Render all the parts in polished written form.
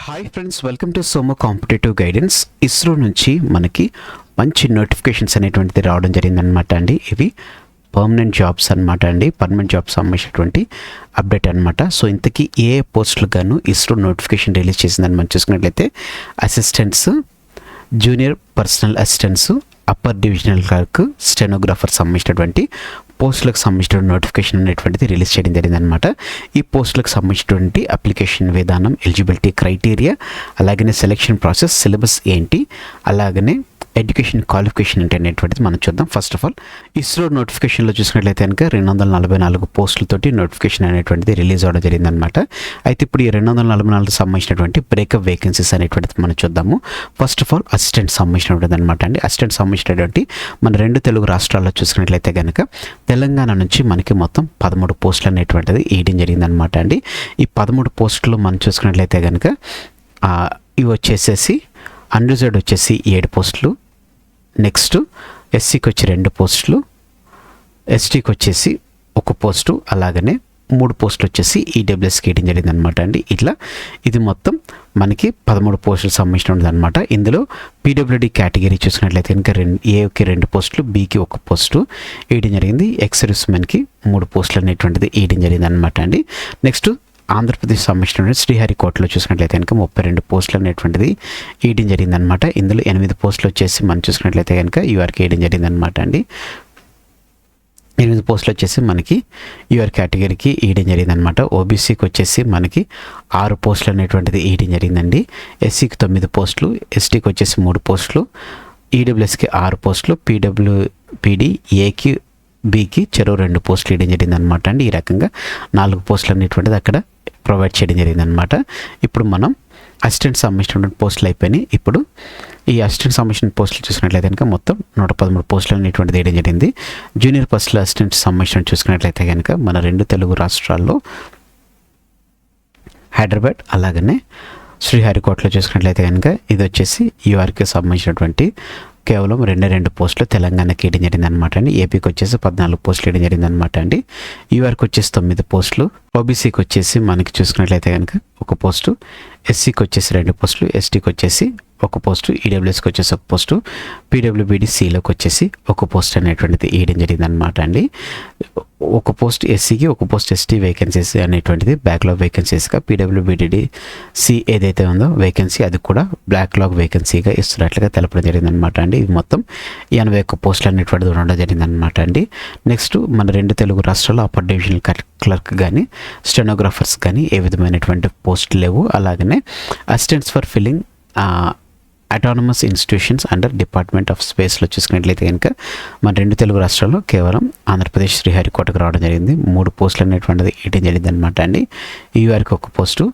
Hi friends, welcome to సోమో competitive guidance. ISRO నుంచి మనకి మంచి నోటిఫికేషన్స్ అనేటువంటిది రావడం జరిగిందనమాట అండి. ఇవి పర్మనెంట్ జాబ్స్ అనమాట అండి. పర్మనెంట్ జాబ్స్ సంబంధించినటువంటి అప్డేట్ అనమాట. సో ఇంతకీ ఏ పోస్టులకు గాను ఇస్రో నోటిఫికేషన్ రిలీజ్ చేసిందని మనం చూసుకున్నట్లయితే assistants, junior personal assistants, upper divisional clerk, stenographer సంబంధించినటువంటి పోస్టులకు సంబంధించిన నోటిఫికేషన్ అనేటువంటిది రిలీజ్ చేయడం జరిగిందనమాట. ఈ పోస్టులకు సంబంధించినటువంటి అప్లికేషన్ విధానం, ఎలిజిబిలిటీ క్రైటీరియా, అలాగనే సెలెక్షన్ ప్రాసెస్, సిలబస్ ఏంటి, అలాగనే ఎడ్యుకేషన్ క్వాలిఫికేషన్ ఏంటి అనేటువంటిది మనం చూద్దాం. ఫస్ట్ ఆఫ్ ఆల్ ఇస్రో నోటిఫికేషన్లో చూసినట్లయితే కనుక 244 పోస్టులతోటి నోటిఫికేషన్ అనేటువంటిది రిలీజ్ అవ్వడం జరిగిందనమాట. అయితే ఇప్పుడు ఈ 244 సంబంధించినటువంటి బ్రేకప్ వేకెన్సీస్ అనేటువంటిది మనం చూద్దాము. ఫస్ట్ ఆఫ్ ఆల్ అసిస్టెంట్ సంబంధించినటువంటి అనమాట అండి. అసిస్టెంట్ సంబంధించినటువంటి మన 2 తెలుగు రాష్ట్రాల్లో చూసుకున్నట్లయితే కనుక తెలంగాణ నుంచి మనకి మొత్తం 13 పోస్టులు అనేటువంటిది వేయడం జరిగిందనమాట అండి. ఈ 13 పోస్టులు మనం చూసుకున్నట్లయితే కనుక ఇవి వచ్చేసేసి అన్రిజర్వ్డ్ వచ్చేసి 7 పోస్టులు, నెక్స్ట్ ఎస్సీకి వచ్చి 2 పోస్టులు, ఎస్టీకి వచ్చేసి 1 పోస్టు, అలాగనే 3 పోస్టులు వచ్చేసి ఈడబ్ల్యూఎస్కి వేయడం జరిగిందనమాట అండి. ఇట్లా ఇది మొత్తం మనకి 13 పోస్టులు సంబంధించినది అనమాట. ఇందులో పీడబ్ల్యూడీ కేటగిరీ చూసుకున్నట్లయితే కనుక ఏకి 2 పోస్టులు, బీకి 1 పోస్టు వేయడం జరిగింది. ఎక్స్-సర్వీస్మెన్కి 3 పోస్టులు అనేటువంటిది వేయడం జరిగింది అనమాట అండి. నెక్స్ట్ ఆంధ్రప్రదేశ్ సంబంధించిన శ్రీహరికోటలో చూసుకున్నట్లయితే కనుక 32 పోస్టులు అనేటువంటిది వేయడం జరిగిందనమాట. ఇందులో 8 పోస్టులు వచ్చేసి మనం చూసుకున్నట్లయితే కనుక యూఆర్కి వేయడం జరిగిందనమాట అండి. 8 పోస్టులు వచ్చేసి మనకి యూఆర్ కేటగిరీకి వేయడం జరిగిందనమాట. ఓబీసీకి వచ్చేసి మనకి 6 పోస్టులు అనేటువంటిది వేయడం జరిగిందండి. ఎస్సీకి 9 పోస్టులు, ఎస్టీకి వచ్చేసి 3 పోస్టులు, ఈడబ్ల్యూఎస్కి 6 పోస్టులు, పీడీ ఏకి బీకి చెరో 2 పోస్టులు వేయడం జరిగింది అనమాట అండి. ఈ రకంగా 4 పోస్టులు అనేటువంటిది అక్కడ ప్రొవైడ్ చేయడం జరిగింది అనమాట. ఇప్పుడు మనం అసిస్టెంట్ సంబంధించినటువంటి పోస్టులు అయిపోయినాయి. ఇప్పుడు ఈ అసిస్టెంట్ సంబంధించిన పోస్టులు చూసుకున్నట్లయితే కనుక మొత్తం 113 పోస్టులు అనేటువంటిది వేయడం జరిగింది. జూనియర్ పర్సనల్ అసిస్టెంట్ సంబంధించిన చూసుకున్నట్లయితే కనుక మన 2 తెలుగు రాష్ట్రాల్లో హైదరాబాద్ అలాగనే శ్రీహరికోటలో చూసుకున్నట్లయితే కనుక ఇది వచ్చేసి యూఆర్కి సంబంధించినటువంటి కేవలం 2 పోస్టులు తెలంగాణకి వేయడం జరిగింది అనమాట అండి. ఏపీకి వచ్చేసి 14 పోస్టులు వేయడం జరిగింది అనమాట అండి. యూఆర్కి వచ్చేసి 9 పోస్టులు, ఓబీసీకి వచ్చేసి మనకి చూసుకున్నట్లయితే కనుక 1 పోస్టు, ఎస్సీకి వచ్చేసి 2 పోస్టులు, ఎస్టీకి వచ్చేసి 1 పోస్టు, ఈడబ్ల్యూఎస్కి వచ్చేసి 1 పోస్టు, పీడబ్ల్యూబీడీసీలోకి వచ్చేసి 1 పోస్ట్ అనేటువంటిది వేయడం జరిగింది అనమాట అండి. 1 పోస్ట్ ఎస్సీకి, 1 పోస్ట్ ఎస్టీ వేకెన్సీస్ అనేటువంటిది బ్యాక్లాగ్ వేకెన్సీస్గా, పీడబ్ల్యూబీడీసీ ఏదైతే ఉందో వేకెన్సీ అది కూడా బ్యాక్లాగ్ వేకెన్సీగా ఇస్తున్నట్లుగా తెలపడం జరిగింది అనమాట అండి. ఇది మొత్తం 81 పోస్టులు అనేటువంటిది ఉండడం జరిగింది అనమాట అండి. నెక్స్ట్ మన 2 తెలుగు రాష్ట్రాల్లో అప్పర్ డివిజనల్ క్లర్క్ కానీ స్టెనోగ్రాఫర్స్ కానీ ఏ విధమైనటువంటి పోస్టులు లేవు. అలాగనే assistants for filling autonomous institutions under department of స్పేస్లో చూసుకున్నట్లయితే కనుక మన 2 తెలుగు రాష్ట్రాల్లో కేవలం ఆంధ్రప్రదేశ్ శ్రీహరికోటకు రావడం జరిగింది. 3 పోస్టులు అనేటువంటిది వేయడం జరిగింది అనమాట అండి. యూఆర్కి 1 పోస్టు,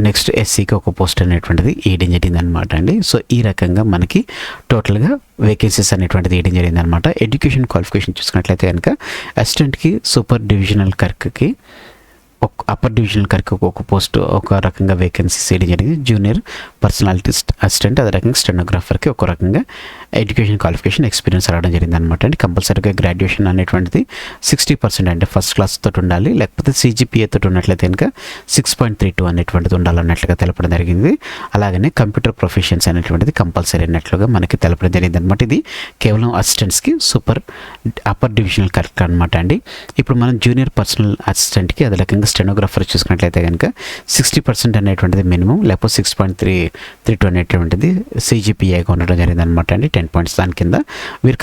నెక్స్ట్ ఎస్సీకి 1 పోస్ట్ అనేటువంటిది వేయడం జరిగింది అనమాట అండి. సో ఈ రకంగా మనకి టోటల్గా వేకెన్సీస్ అనేటువంటిది వేయడం జరిగింది అనమాట. ఎడ్యుకేషన్ క్వాలిఫికేషన్ చూసుకున్నట్లయితే కనుక అసిస్టెంట్కి, సూపర్ డివిజనల్ క్లర్క్కి, అప్పర్ డివిజనల్ క్లర్క్ 1 పోస్టు ఒక రకంగా వేకెన్సీస్ వేయడం జరిగింది. జూనియర్ పర్సనాలిటీ అసిస్టెంట్ అదే రకంగా స్టెనోగ్రాఫర్కి 1 రకంగా ఎడ్యుకేషన్ క్వాలిఫికేషన్ ఎక్స్పీరియన్స్ రావడం జరిగింది అనమాట అండి. కంపల్సరీగా గ్రాడ్యుయేషన్ అనేటువంటిది 60% అంటే ఫస్ట్ క్లాస్ తోటి ఉండాలి, లేకపోతే CGPA తోటి ఉన్నట్లయితే కనుక 6.32 అనేటువంటిది ఉండాలన్నట్లుగా తెలపడం జరిగింది. అలాగనే కంప్యూటర్ ప్రొఫెషన్స్ అనేటువంటిది కంపల్సరీ అన్నట్లుగా మనకి తెలపడం జరిగింది అనమాట. ఇది కేవలం అసిస్టెంట్స్కి, సూపర్ అప్పర్ డివిజనల్ క్లర్క్ అనమాట అండి. ఇప్పుడు మనం జూనియర్ పర్సనల్ అసిస్టెంట్కి అదే రకంగా స్టెనోగ్రాఫర్ చూసుకున్నట్లయితే కనుక 60% అనేటువంటిది మినిమం, లేకపోతే 6.32 అనేటువంటిది CGPAగా ఉండడం జరిగింది అనమాట అండి. 10 పాయింట్స్ దాని కింద వీరు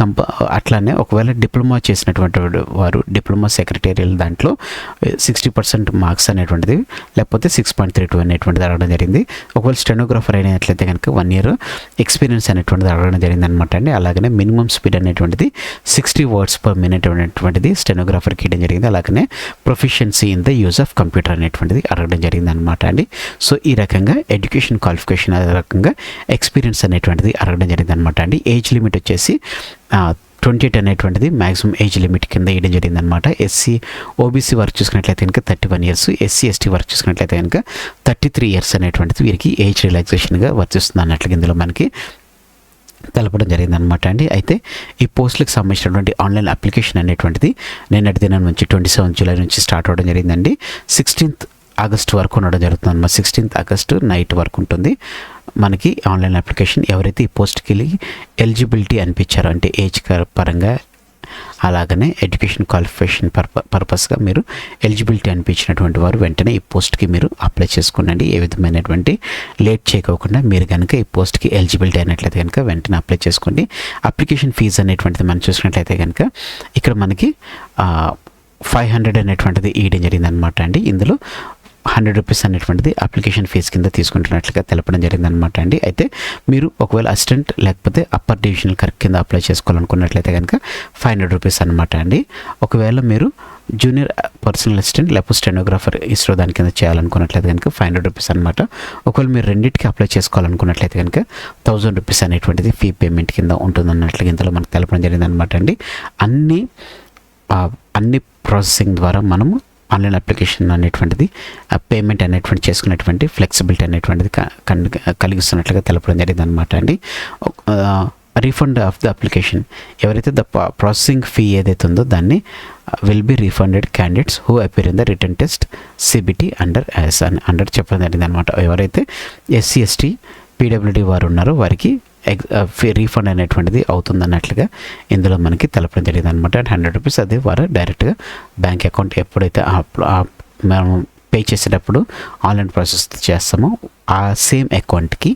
అట్లానే ఒకవేళ డిప్లొమా చేసినటువంటి వారు డిప్లొమా సెక్రటేరియల్ దాంట్లో 60% మార్క్స్ అనేటువంటిది, లేకపోతే 6.32 అనేటువంటిది అడగడం జరిగింది. ఒకవేళ స్టెనోగ్రాఫర్ అయినట్లయితే కనుక 1 year ఎక్స్పీరియన్స్ అనేటువంటిది అడగడం జరిగింది అనమాట అండి. అలాగనే మినిమం స్పీడ్ అనేటువంటిది 60 words per minute అనేటువంటిది స్టెనోగ్రాఫర్కి ఇవ్వడం జరిగింది. అలాగనే proficiency in the use of computer అనేటువంటిది అడగడం జరిగింది అనమాట అండి. సో ఈ రకంగా ఎడ్యుకేషన్ క్వాలిఫికేషన్ అదే రకంగా ఎక్స్పీరియన్స్ అనేటువంటిది అడగడం జరిగింది అనమాట అండి. ఏజ్ లిమిట్ వచ్చేసి 28 అనేటువంటిది మ్యాక్సిమం ఏజ్ లిమిట్ కింద వేయడం జరిగింది అనమాట. ఎస్సీ ఓబీసీ వర్క్ చూసుకున్నట్లయితే కనుక 31 years, ఎస్సీ ఎస్టీ వర్క్ చూసుకున్నట్లయితే కనుక 33 years అనేటువంటిది వీరికి ఏజ్ రిలాక్సేషన్గా వర్తిస్తుంది అన్నట్లుగా ఇందులో మనకి తెలపడం జరిగింది అనమాట అండి. అయితే ఈ పోస్టులకు సంబంధించినటువంటి ఆన్లైన్ అప్లికేషన్ అనేటువంటిది నిన్నటి దినం నుంచి 27 July నుంచి స్టార్ట్ అవ్వడం జరిగిందండి. 16th ఆగస్టు వరకు ఉండడం జరుగుతుంది అన్నమాట. 16th ఆగస్టు నైట్ వరకు ఉంటుంది మనకి ఆన్లైన్ అప్లికేషన్. ఎవరైతే ఈ పోస్ట్కి ఎలిజిబిలిటీ అనిపించారో అంటే ఏజ్ పరంగా అలాగనే ఎడ్యుకేషన్ క్వాలిఫికేషన్ పర్పస్గా మీరు ఎలిజిబిలిటీ అనిపించినటువంటి వారు వెంటనే ఈ పోస్ట్కి మీరు అప్లై చేసుకోండి. ఏ విధమైనటువంటి లేట్ చేయకోకుండా మీరు కనుక ఈ పోస్ట్కి ఎలిజిబిలిటీ అయినట్లయితే కనుక వెంటనే అప్లై చేసుకోండి. అప్లికేషన్ ఫీజు అనేటువంటిది మనం చూసినట్లయితే కనుక ఇక్కడ మనకి 500 అనేటువంటిది ఇవ్వడం జరిగిందనమాట అండి. ఇందులో 100 రూపీస్ అనేటువంటిది అప్లికేషన్ ఫీజు కింద తీసుకుంటున్నట్లుగా తెలపడం జరిగిందనమాట అండి. అయితే మీరు ఒకవేళ అసిస్టెంట్ లేకపోతే అప్పర్ డివిజనల్ క్లర్క్ కింద అప్లై చేసుకోవాలనుకున్నట్లయితే కనుక 500 రూపీస్ అనమాట అండి. ఒకవేళ మీరు జూనియర్ పర్సనల్ అసిస్టెంట్ లేకపోతే స్టెనోగ్రాఫర్ ఇస్రో దాని కింద చేయాలనుకున్నట్లయితే కనుక 500 రూపీస్ అనమాట. ఒకవేళ మీరు రెండింటికి అప్లై చేసుకోవాలనుకున్నట్లయితే కనుక 1000 రూపీస్ అనేటువంటిది ఫీ పేమెంట్ కింద ఉంటుందన్నట్లుగా ఇందులో మనకు తెలపడం జరిగిందనమాట అండి. అన్ని ప్రాసెసింగ్ ద్వారా మనము ఆన్లైన్ అప్లికేషన్ అనేటువంటిది పేమెంట్ అనేటువంటి చేసుకునేటువంటి ఫ్లెక్సిబిలిటీ అనేటువంటిది కలిగిస్తున్నట్లుగా తెలపడం జరిగింది అనమాట అండి. రీఫండ్ ఆఫ్ ద అప్లికేషన్ ఎవరైతే ద ప్రాసెసింగ్ ఫీ ఏదైతే ఉందో దాన్ని will be refunded candidates who appear in the return test CBT under చెప్పడం జరిగింది అనమాట. ఎవరైతే SC ST PWD వారు ఉన్నారో వారికి రీఫండ్ అనేటువంటిది అవుతుందన్నట్లుగా ఇందులో మనకి తెలపడం జరిగింది అనమాట. 100 రూపీస్ అదే వారు డైరెక్ట్గా బ్యాంక్ అకౌంట్ ఎప్పుడైతే మనం పే చేసేటప్పుడు ఆన్లైన్ ప్రాసెస్ చేస్తామో ఆ సేమ్ అకౌంట్కి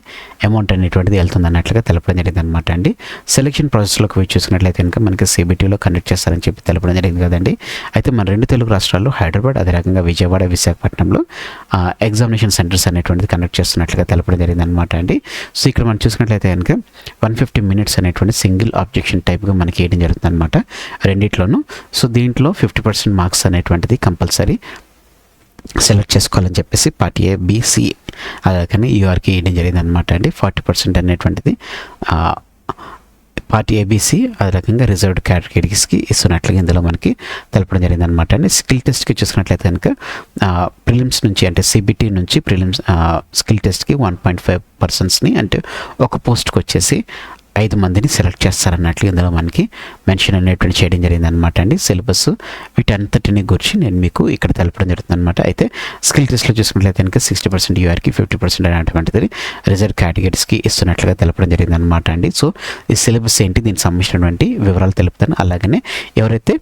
అమౌంట్ అనేటువంటిది వెళ్తుంది అన్నట్లుగా తెలపడం జరిగింది అనమాట అండి. సెలక్షన్ ప్రాసెస్లోకి వచ్చి చూసుకున్నట్లయితే కనుక మనకి CBTలో కండక్ట్ చేస్తారని చెప్పి తెలపడం జరిగింది కదండి. అయితే మన 2 తెలుగు రాష్ట్రాల్లో హైదరాబాద్ అదే రకంగా విజయవాడ విశాఖపట్నంలో ఎగ్జామినేషన్ సెంటర్స్ అనేటువంటిది కండక్ట్ చేస్తున్నట్లుగా తెలపడం జరిగింది అనమాట అండి. సో ఇక్కడ మనం చూసుకున్నట్లయితే కనుక 150 minutes అనేటువంటి సింగిల్ ఆబ్జెక్షన్ టైప్గా మనకి వేయడం జరుగుతుంది అనమాట రెండిట్లోనూ. సో దీంట్లో 50% మార్క్స్ అనేటువంటిది కంపల్సరీ సెలెక్ట్ చేసుకోవాలని చెప్పేసి పార్టీ ABC అలాగనే యూఆర్కి వేయడం జరిగింది అనమాట అండి. 40% అనేటువంటిది పార్టీ ABC అదే రకంగా రిజర్వ్డ్ కేటగిరీస్కి ఇస్తున్నట్లుగా ఇందులో మనకి తెలపడం జరిగింది అనమాట అండి. స్కిల్ టెస్ట్కి చూసుకున్నట్లయితే కనుక ప్రిలిమ్స్ నుంచి అంటే CBT నుంచి ప్రిలిమ్స్ స్కిల్ టెస్ట్కి 1.5 personsని అంటే ఒక పోస్ట్కి వచ్చేసి 5 మందిని సెలెక్ట్ చేస్తారన్నట్లు ఇందులో మనకి మెన్షన్ అనేటువంటి చేయడం జరిగింది అనమాట అండి. సిలబస్ వీటంతటిని గురించి నేను మీకు ఇక్కడ తెలపడం జరుగుతుంది అనమాట. అయితే స్కిల్ టెస్ట్లో చూసుకున్నట్లయితే కనుక 60% యూఆర్కి 50% అనేటువంటిది రిజర్వ్ కేటగిరీస్కి ఇస్తున్నట్లుగా తెలపడం జరిగింది అనమాట అండి. సో ఈ సిలబస్ ఏంటి దీనికి సంబంధించినటువంటి వివరాలు తెలుపుతాను. అలాగనే ఎవరైతే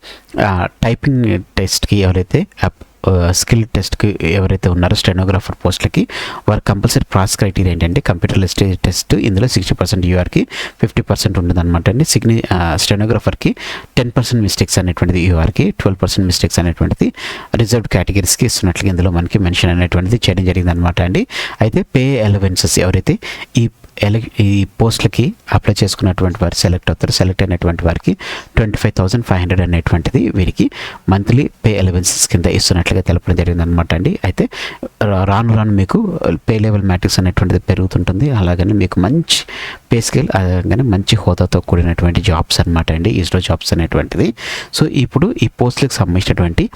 టైపింగ్ టెస్ట్కి ఎవరైతే స్కిల్ టెస్ట్కి ఎవరైతే ఉన్నారో స్టెనోగ్రాఫర్ పోస్టులకి వారు కంపల్సరీ ప్రాసెస్ క్రైటీరియా ఏంటంటే కంప్యూటర్ టెస్ట్ ఇందులో 60% యూఆర్కి 50% ఉండదన్నమాట అండి. స్టెనోగ్రాఫర్కి 10% మిస్టేక్స్ అనేటువంటిది యూఆర్కి 12% మిస్టేక్స్ అనేటువంటిది రిజర్వ్డ్ కేటగిరీస్కి ఇస్తున్నట్లుగా ఇందులో మనకి మెన్షన్ అనేటువంటిది చేయడం జరిగింది అనమాట అండి. అయితే పే అలవెన్సెస్ ఎవరైతే ఈ పోస్టులకి అప్లై చేసుకున్నటువంటి వారు సెలెక్ట్ అయినటువంటి వారికి 25,500 అనేటువంటిది వీరికి మంత్లీ పే అలవెన్సెస్ కింద ఇస్తున్నట్లుగా తెలపడం జరిగింది అనమాట అండి. అయితే రాను మీకు పే లెవెల్ మ్యాట్రిక్స్ అనేటువంటిది పెరుగుతుంటుంది. అలాగని మీకు మంచి పే స్కేల్ అలాగనే మంచి హోదాతో కూడినటువంటి జాబ్స్ అనమాట అండి ఇస్రో జాబ్స్ అనేటువంటిది. సో ఇప్పుడు ఈ పోస్టులకు సంబంధించినటువంటి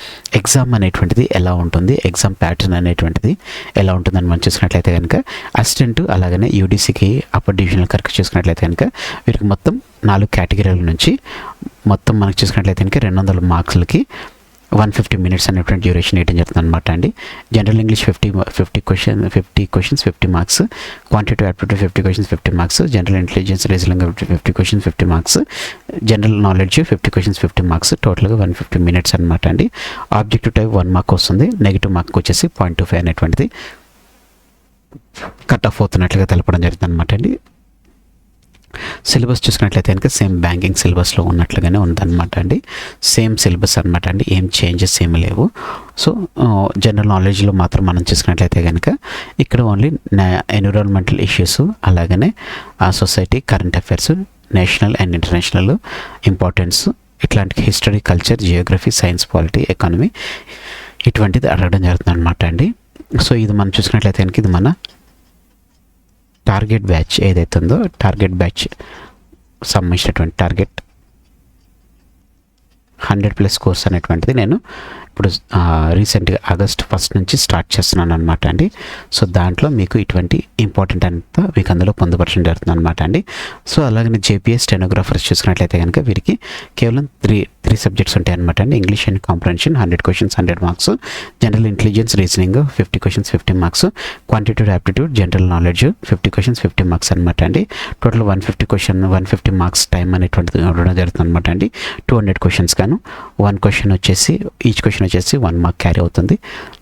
ఎగ్జామ్ అనేటువంటిది ఎలా ఉంటుంది, ఎగ్జామ్ ప్యాటర్న్ అనేటువంటిది ఎలా ఉంటుందని మనం చూసుకున్నట్లయితే కనుక అసిస్టెంట్ అలాగనే UDCకి అప్పర్ డివిజనల్ క్లర్క్ చూసుకున్నట్లయితే కనుక వీరికి మొత్తం 4 కేటగిరీల నుంచి మొత్తం మనకు చూసుకున్నట్లయితే కనుక 200 మార్క్స్లకి 150 minutes అనేటువంటి డ్యూరేషన్ వేయడం జరుగుతుంది అనమాట అండి. General English 50 questions 50 marks, quantitative aptitude 50 questions 50 marks, general intelligence reasoning 50 questions 50 marks, general knowledge 50 questions 50 marks, టోటల్గా 150 minutes అనమాట అండి. ఆబ్జెక్టివ్ టైప్ 1 మార్క్ వస్తుంది, నెగిటివ్ మార్క్ వచ్చేసి 0.25 అనేటువంటిది కట్ ఆఫ్ అవుతున్నట్లుగా తెలపడం జరుగుతుంది అనమాట అండి. సిలబస్ చూసుకున్నట్లయితే కనుక సేమ్ బ్యాంకింగ్ సిలబస్లో ఉన్నట్లుగానే ఉందన్నమాట అండి. సేమ్ సిలబస్ అనమాట అండి, ఏం చేంజెస్ ఏమి లేవు. సో జనరల్ నాలెడ్జ్లో మాత్రం మనం చూసుకున్నట్లయితే కనుక ఇక్కడ ఓన్లీ ఎన్విరాన్మెంటల్ ఇష్యూస్ అలాగనే society current affairs national and international importance ఇట్లాంటి history culture geography science polity economy ఇటువంటిది అడగడం జరుగుతుంది అనమాట అండి. సో ఇది మనం చూసుకున్నట్లయితే కనుక ఇది మన టార్గెట్ బ్యాచ్ ఏదైతే ఉందో టార్గెట్ బ్యాచ్ సంబంధించినటువంటి టార్గెట్ 100+ కోర్స్ అనేటువంటిది నేను ఇప్పుడు రీసెంట్గా ఆగస్ట్ 1 నుంచి స్టార్ట్ చేస్తున్నాను అనమాట అండి. సో దాంట్లో మీకు ఇటువంటి ఇంపార్టెంట్ అంతా మీకు అందులో పొందుపరచడం జరుగుతుంది అనమాట అండి. సో అలాగే జేపీఎస్ స్టెనోగ్రాఫర్స్ చూసుకున్నట్లయితే కనుక వీరికి కేవలం త్రీ సబ్జెక్ట్స్ ఉంటాయి అనమాట అండి. English and comprehension 100 questions 100 marks, general intelligence reasoning 50 questions 50 marks, quantitative aptitude general knowledge 50 questions 50 marks అనమాట అండి. టోటల్ 150 మార్క్స్ టైం అనేటువంటిది ఉండడం జరుగుతుంది అనమాట అండి. 200 క్వశ్చన్స్ గాను 1 క్వశ్చన్ వచ్చేసి ఈచ్ క్వశ్చన్ వచ్చేసి 1 మార్క్ క్యారీ అవుతుంది.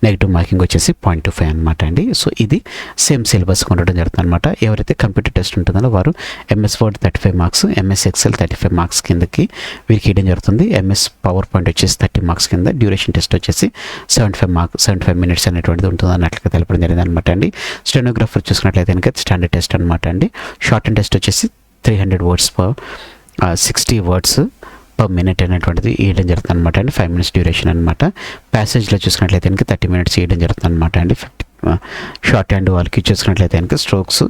నెగిటివ్ మార్కింగ్ వచ్చేసి 0.25 అనమాట అండి. సో ఇది సేమ్ సిలబస్ ఉండడం జరుగుతుంది అనమాట. ఎవరైతే కంప్యూటర్ టెస్ట్ ఉంటుందో వారు MS word 35 marks, MS Excel 35 marks కిందకి వీరికి ఇవ్వడం జరుగుతుంది. ఎంఎస్ పవర్ పాయింట్ వచ్చేసి 30 మార్క్స్ కింద, డ్యూరేషన్ టెస్ట్ వచ్చేసి 75 మినిట్స్ అనేటువంటిది ఉంటుంది అన్నట్లుగా తెలపడం జరిగింది అనమాట అండి. స్టెనోగ్రాఫర్ చూసుకున్నట్లయితే కనుక స్టాండర్డ్ టెస్ట్ అనమాట అండి. షార్ట్ అండ్ టెస్ట్ వచ్చేసి 300 words per 60 words per minute అనేటువంటిది ఇవ్వడం జరుగుతుంది అనమాట అండి. 5 మినిట్స్ డ్యూరేషన్ అనమాట. ప్యాసేజ్లో చూసుకున్నట్లయితే కనుక 30 మినిట్స్ ఇవ్వడం జరుగుతుంది అనమాట అండి. షార్ట్ హ్యాండ్ వాళ్ళకి చూసుకున్నట్లయితే కనుక స్ట్రోక్స్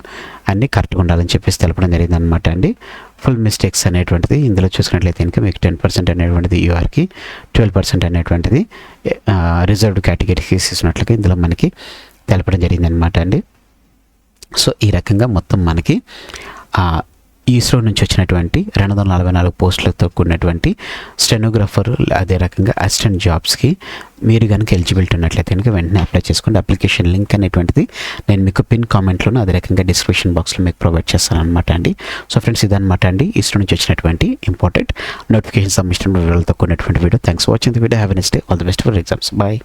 అన్నీ కరెక్ట్గా ఉండాలని చెప్పేసి తెలపడం జరిగింది అనమాట అండి. ఫుల్ మిస్టేక్స్ అనేటువంటిది ఇందులో చూసుకున్నట్లయితే కనుక మీకు 10% అనేటువంటిది యూఆర్కి, 12% అనేటువంటిది రిజర్వ్డ్ కేటగిరీకి ఇస్తున్నట్లుగా ఇందులో మనకి తెలపడం జరిగింది అనమాట అండి. సో ఈ రకంగా మొత్తం మనకి ఇస్రో నుంచి వచ్చినటువంటి 244 పోస్టులతో కూడినటువంటి స్టెనోగ్రాఫర్, అదే రకంగా అసిస్టెంట్ జాబ్స్కి మీరు కనుక ఎలిజిబిలిటీ ఉన్నట్లయితే కనుక వెంటనే అప్లై చేసుకోండి. అప్లికేషన్ లింక్ అనేటువంటిది నేను మీకు పిన్ కామెంట్లోనూ అదే రకంగా డిస్క్రిప్షన్ బాక్స్లో మీకు ప్రొవైడ్ చేస్తాను అనమాట అండి. సో ఫ్రెండ్స్ ఇదనమాట అండి ఇస్రో నుంచి వచ్చినటువంటి ఇంపార్టెంట్ నోటిఫికేషన్ సబ్మిషన్ వివరాలతో కూడినటువంటి video. Thanks for watching the video. Have a nice day. All the best for exams. Bye.